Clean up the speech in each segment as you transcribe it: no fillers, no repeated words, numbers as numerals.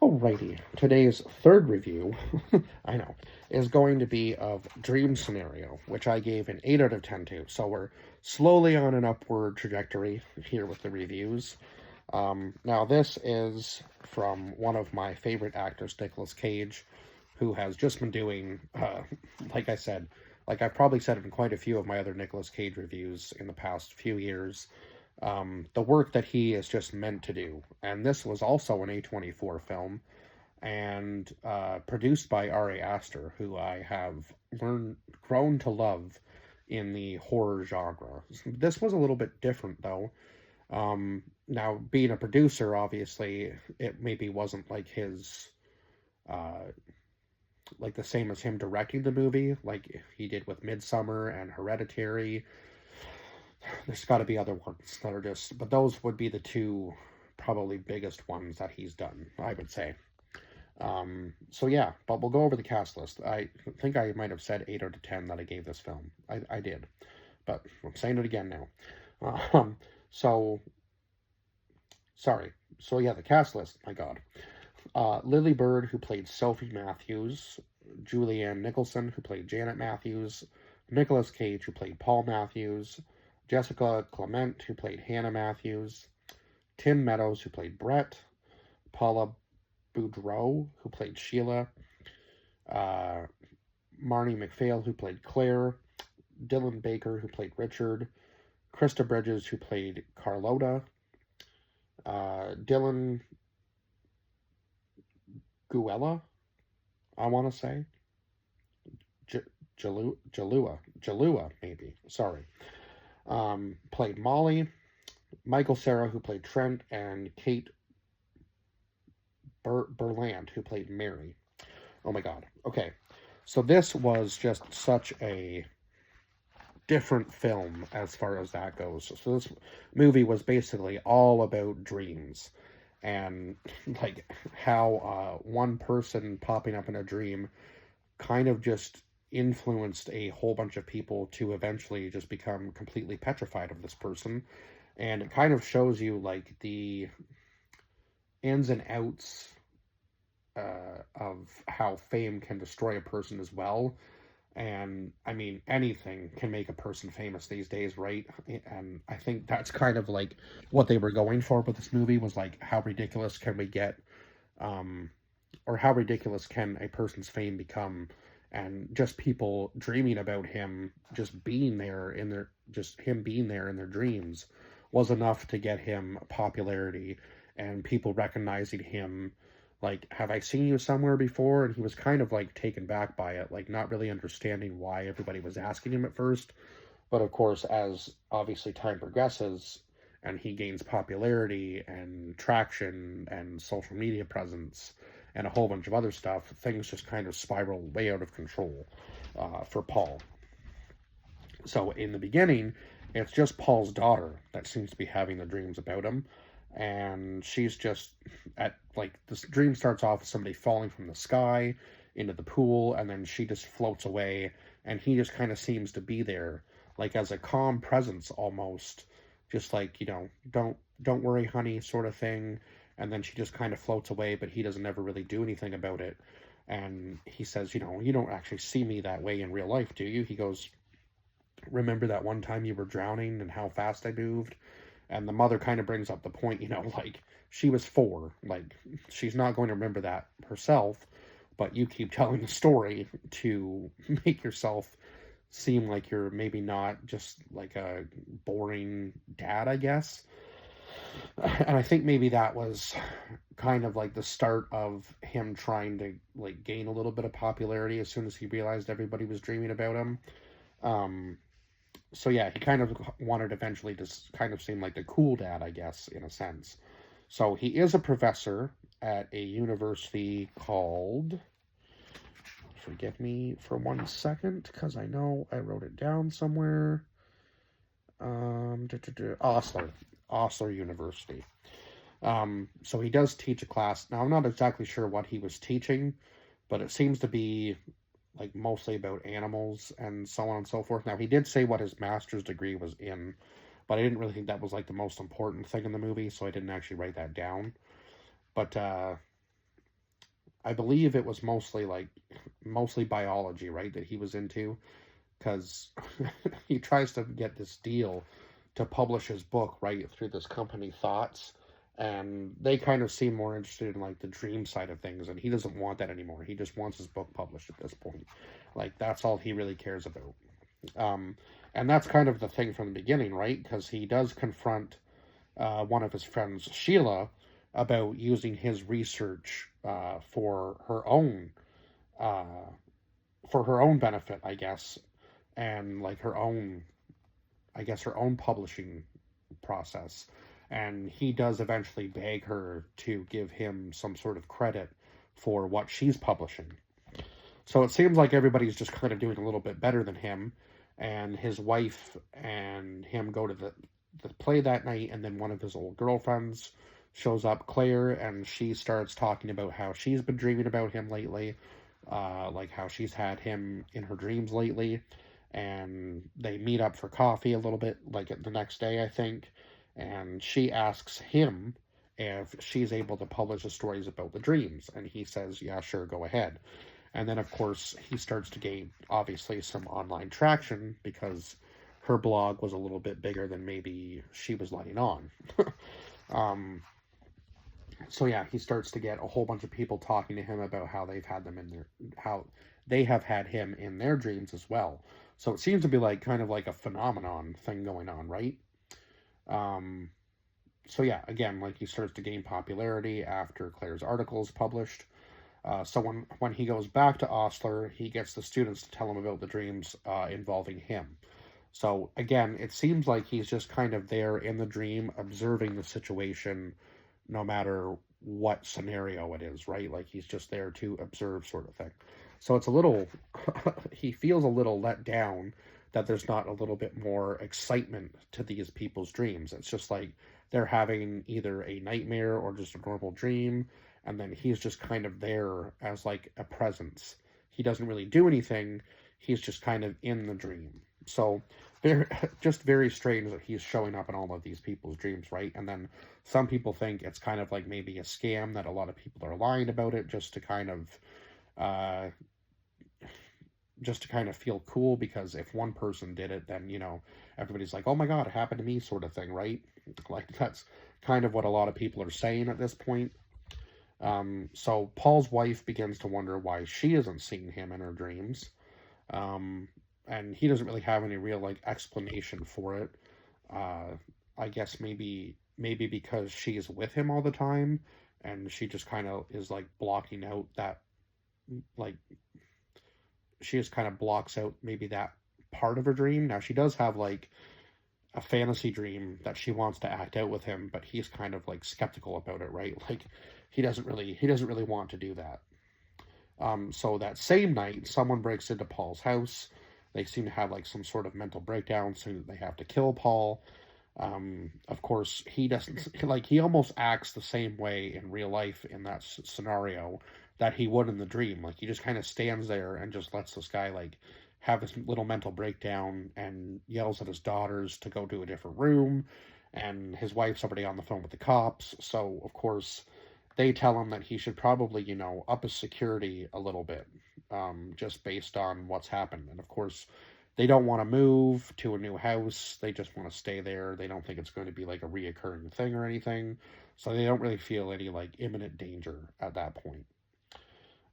Alrighty, today's third review, I know, is going to be of Dream Scenario, which I gave an 8 out of 10 to. So we're slowly on an upward trajectory here with the reviews. Now, this is from one of my favorite actors, Nicolas Cage, who has just been doing, like I said, like I've probably said it in quite a few of my other Nicolas Cage reviews in the past few years, the work that he is just meant to do. And this was also an A24 film and produced by Ari Aster, who I have grown to love in the horror genre. This was a little bit different, though. Now, being a producer, obviously, it maybe wasn't like his, like the same as him directing the movie, like he did with Midsummer and Hereditary. There's got to be other ones that are just, but those would be the two probably biggest ones that he's done, I would say. So yeah, but we'll go over the cast list. I think I might have said 8 out of 10 that I gave this film. I did, but I'm saying it again now. So, sorry. So yeah, the cast list, my God. Lily Bird, who played Sophie Matthews, Julianne Nicholson, who played Janet Matthews, Nicolas Cage, who played Paul Matthews, Jessica Clement, who played Hannah Matthews, Tim Meadows, who played Brett, Paula Boudreau, who played Sheila, Marnie McPhail, who played Claire, Dylan Baker, who played Richard, Krista Bridges, who played Carlota, Dylan Guella, I want to say, Jalua, maybe, sorry, played Molly, Michael Cera, who played Trent, and Kate Berland, who played Mary. Oh my God. Okay. So this was just such a different film as far as that goes. So this movie was basically all about dreams and like how one person popping up in a dream kind of just influenced a whole bunch of people to eventually just become completely petrified of this person. And it kind of shows you like the ins and outs of how fame can destroy a person as well. And I mean, anything can make a person famous these days, right? And I think that's kind of like what they were going for with this movie was like, how ridiculous can we get, or how ridiculous can a person's fame become? And just people dreaming about him, just being there in their, just him being there in their dreams was enough to get him popularity and people recognizing him. Like, have I seen you somewhere before? And he was kind of like taken back by it, like not really understanding why everybody was asking him at first. But of course, as obviously time progresses and he gains popularity and traction and social media presence and a whole bunch of other stuff, things just kind of spiral way out of control for Paul. So in the beginning, it's just Paul's daughter that seems to be having the dreams about him. And she's just at like this dream starts off with somebody falling from the sky into the pool, and then she just floats away, and he just kind of seems to be there, like as a calm presence almost, just like, you know, don't worry, honey, sort of thing. And then she just kind of floats away, but he doesn't ever really do anything about it. And he says, you know, you don't actually see me that way in real life, do you? He goes, remember that one time you were drowning and how fast I moved? And the mother kind of brings up the point, you know, like, she was 4. Like, she's not going to remember that herself, but you keep telling the story to make yourself seem like you're maybe not just like a boring dad, I guess. And I think maybe that was kind of like the start of him trying to like gain a little bit of popularity as soon as he realized everybody was dreaming about him. So yeah, he kind of wanted eventually to kind of seem like the cool dad, I guess, in a sense. So he is a professor at a university called, forgive me for 1 second, because I know I wrote it down somewhere. Osler University. So he does teach a class. Now, I'm not exactly sure what he was teaching, but it seems to be like mostly about animals and so on and so forth. Now, he did say what his master's degree was in, but I didn't really think that was like the most important thing in the movie, so I didn't actually write that down. But I believe it was mostly biology, right, that he was into, because he tries to get this deal to publish his book right through this company Thoughts, and they kind of seem more interested in like the dream side of things, and he doesn't want that anymore. He just wants his book published at this point. Like that's all he really cares about. Um, and that's kind of the thing from the beginning, right? Because he does confront one of his friends, Sheila, about using his research uh, for her own benefit, I guess, and like her own, I guess, her own publishing process. And he does eventually beg her to give him some sort of credit for what she's publishing. So it seems like everybody's just kind of doing a little bit better than him. And his wife and him go to the play that night, and then one of his old girlfriends shows up, Claire, and she starts talking about how she's been dreaming about him lately, like how she's had him in her dreams lately. And they meet up for coffee a little bit, like the next day, I think. And she asks him if she's able to publish the stories about the dreams. And he says, yeah, sure, go ahead. And then, of course, he starts to gain, obviously, some online traction because her blog was a little bit bigger than maybe she was letting on. um, so yeah, he starts to get a whole bunch of people talking to him about how they've had them in their, how they have had him in their dreams as well. So it seems to be like kind of like a phenomenon thing going on, right? Um, so yeah, again, like he starts to gain popularity after Claire's article is published. So when he goes back to Osler, he gets the students to tell him about the dreams involving him. So again, it seems like he's just kind of there in the dream, observing the situation, no matter what scenario it is, right? Like he's just there to observe, sort of thing. So it's a little, he feels a little let down that there's not a little bit more excitement to these people's dreams. It's just like they're having either a nightmare or just a normal dream, and then he's just kind of there as like a presence. He doesn't really do anything. He's just kind of in the dream. So very, just very strange that he's showing up in all of these people's dreams, right? And then some people think it's kind of like maybe a scam, that a lot of people are lying about it just to kind of uh, feel cool, because if one person did it, then everybody's like, oh my god, it happened to me, sort of thing, right? Like that's kind of what a lot of people are saying at this point. So Paul's wife begins to wonder why she isn't seeing him in her dreams. um, and he doesn't really have any real like explanation for it. uh, I guess maybe because she's with him all the time, and she just kind of is like blocking out that, like, she just kind of blocks out maybe that part of her dream. Now she does have like a fantasy dream that she wants to act out with him, but he's kind of like skeptical about it, right? Like he doesn't really want to do that. So that same night, someone breaks into Paul's house. They seem to have like some sort of mental breakdown, so they have to kill Paul. Of course, he doesn't, like, he almost acts the same way in real life in that scenario that he would in the dream. Like, he just kind of stands there and just lets this guy, like, have his little mental breakdown and yells at his daughters to go to a different room. And his wife's already on the phone with the cops. So, of course, they tell him that he should probably, up his security a little bit, just based on what's happened. And, of course, they don't want to move to a new house. They just want to stay there. They don't think it's going to be like a reoccurring thing or anything. So they don't really feel any like imminent danger at that point.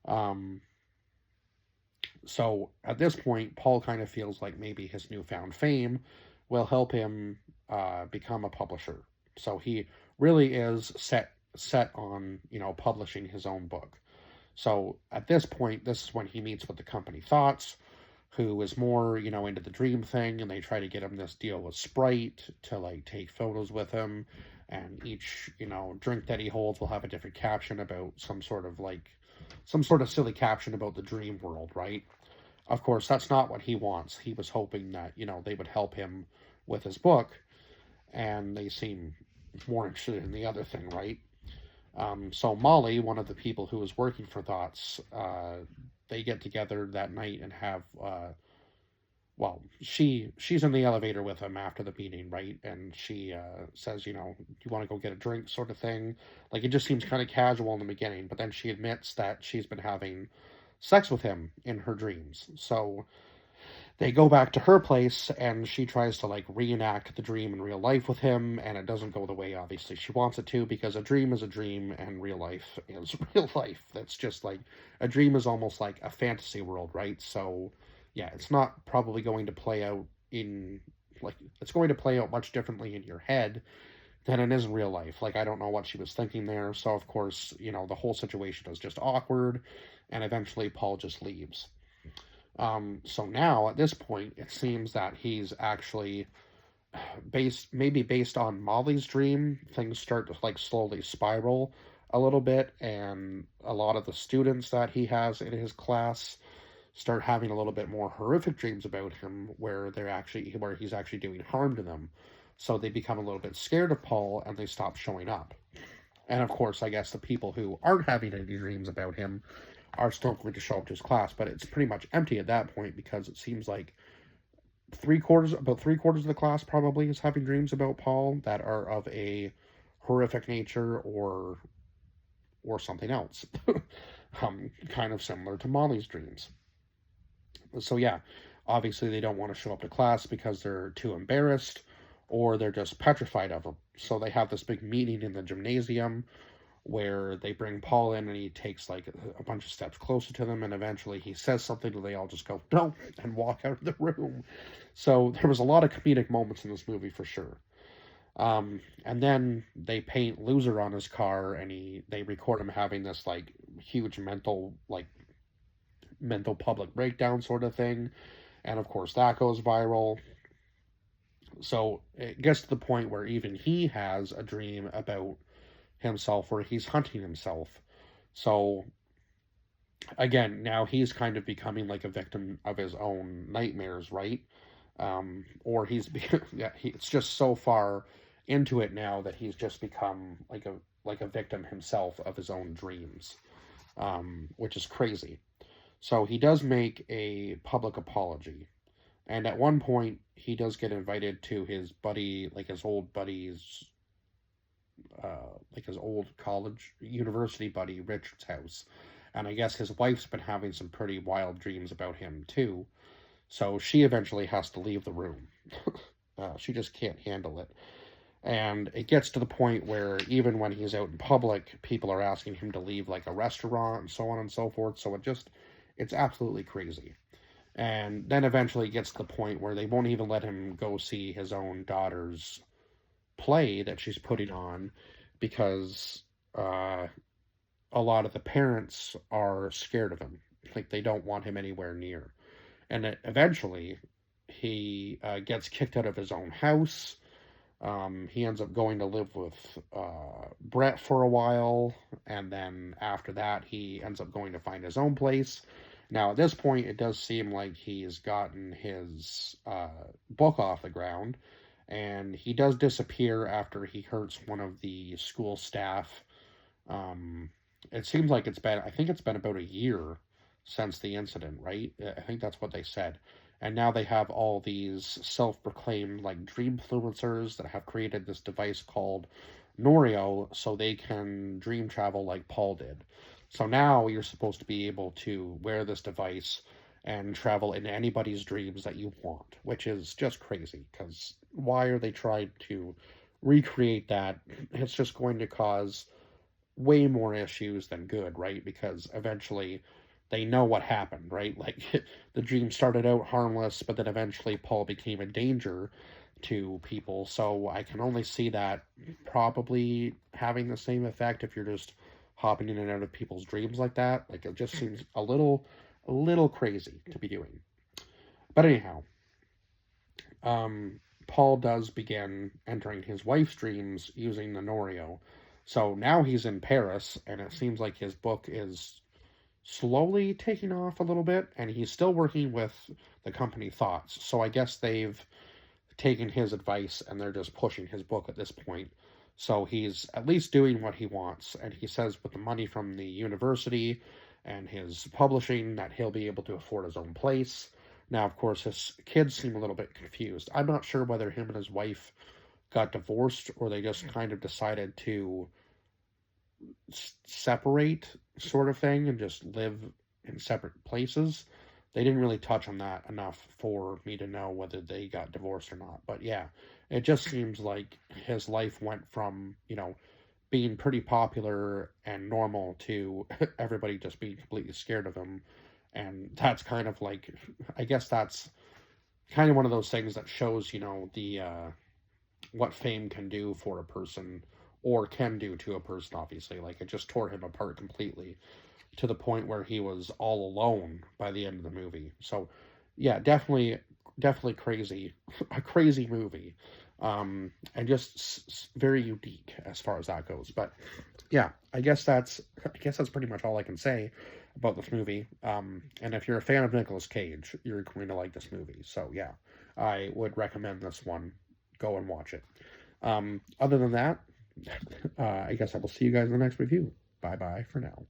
Um, so at this point, Paul kind of feels like maybe his newfound fame will help him become a publisher. So he really is set on publishing his own book. So at this point, this is when he meets with the company Thoughts, who is more, into the dream thing, and they try to get him this deal with Sprite to, like, take photos with him, and each, drink that he holds will have a different caption about some sort of silly caption about the dream world, right? Of course, that's not what he wants. He was hoping that, they would help him with his book, and they seem more interested in the other thing, right? So Molly, one of the people who was working for Thoughts, they get together that night and have well, she's in the elevator with him after the meeting, right? And she says, do you want to go get a drink, sort of thing. Like, it just seems kind of casual in the beginning, but then she admits that she's been having sex with him in her dreams. So they go back to her place, and she tries to like reenact the dream in real life with him, and it doesn't go the way obviously she wants it to, because a dream is a dream and real life is real life. That's just like, a dream is almost like a fantasy world, right? So yeah, it's not probably going to play out in, like, it's going to play out much differently in your head than it is in real life. Like, I don't know what she was thinking there. So of course, the whole situation is just awkward, and eventually Paul just leaves. So now at this point, it seems that he's actually based on Molly's dream. Things start to like slowly spiral a little bit, and a lot of the students that he has in his class start having a little bit more horrific dreams about him, where he's actually doing harm to them. So they become a little bit scared of Paul, and they stop showing up. And of course, I guess the people who aren't having any dreams about him are still going to show up to his class, but it's pretty much empty at that point, because it seems like about three quarters of the class probably is having dreams about Paul that are of a horrific nature, or something else, kind of similar to Molly's dreams. So yeah, obviously they don't want to show up to class because they're too embarrassed, or they're just petrified of him. So they have this big meeting in the gymnasium where they bring Paul in, and he takes like a bunch of steps closer to them, and eventually he says something, and they all just go no and walk out of the room. So there was a lot of comedic moments in this movie for sure. And then they paint Loser on his car, and they record him having this like huge mental public breakdown sort of thing, and of course that goes viral. So it gets to the point where even he has a dream about himself where he's hunting himself. So again, now he's kind of becoming like a victim of his own nightmares, right? Or yeah, it's just so far into it now that he's just become like a victim himself of his own dreams, which is crazy. So he does make a public apology, and at one point he does get invited to his buddy, like his old buddy's, like his old university buddy Richard's house. And I guess his wife's been having some pretty wild dreams about him too. So she eventually has to leave the room. She just can't handle it. And it gets to the point where even when he's out in public, people are asking him to leave like a restaurant and so on and so forth. So it's absolutely crazy. And then eventually it gets to the point where they won't even let him go see his own daughter's play that she's putting on, because a lot of the parents are scared of him. Like, they don't want him anywhere near. And eventually he gets kicked out of his own house. He ends up going to live with Brett for a while, and then after that he ends up going to find his own place. Now at this point it does seem like he's gotten his book off the ground, and he does disappear after he hurts one of the school staff. It seems like I think it's been about a year since the incident, right? I think that's what they said. And now they have all these self-proclaimed like dream influencers that have created this device called Norio, so they can dream travel like Paul did. So now you're supposed to be able to wear this device and travel into anybody's dreams that you want, which is just crazy, because why are they trying to recreate that? It's just going to cause way more issues than good, right? Because eventually they know what happened, right? Like, the dream started out harmless, but then eventually Paul became a danger to people. So I can only see that probably having the same effect if you're just hopping in and out of people's dreams like that. Like, it just seems a little crazy to be doing. But anyhow, Paul does begin entering his wife's dreams using the Norio. So now he's in Paris, and it seems like his book is slowly taking off a little bit, and he's still working with the company Thoughts. So I guess they've taken his advice, and they're just pushing his book at this point. So he's at least doing what he wants, and he says with the money from the university and his publishing that he'll be able to afford his own place. Now, of course, his kids seem a little bit confused. I'm not sure whether him and his wife got divorced or they just kind of decided to separate, sort of thing, and just live in separate places. They didn't really touch on that enough for me to know whether they got divorced or not. But yeah, it just seems like his life went from, being pretty popular and normal to everybody just being completely scared of him. And that's kind of like, I guess that's kind of one of those things that shows, the what fame can do for a person, or can do to a person, obviously. Like, it just tore him apart completely to the point where he was all alone by the end of the movie. So, yeah, definitely crazy, a crazy movie, and just very unique as far as that goes. But yeah, I guess that's pretty much all I can say about this movie. And if you're a fan of Nicolas Cage, you're going to like this movie. So yeah, I would recommend this one. Go and watch it. Other than that, I guess I will see you guys in the next review. Bye bye for now.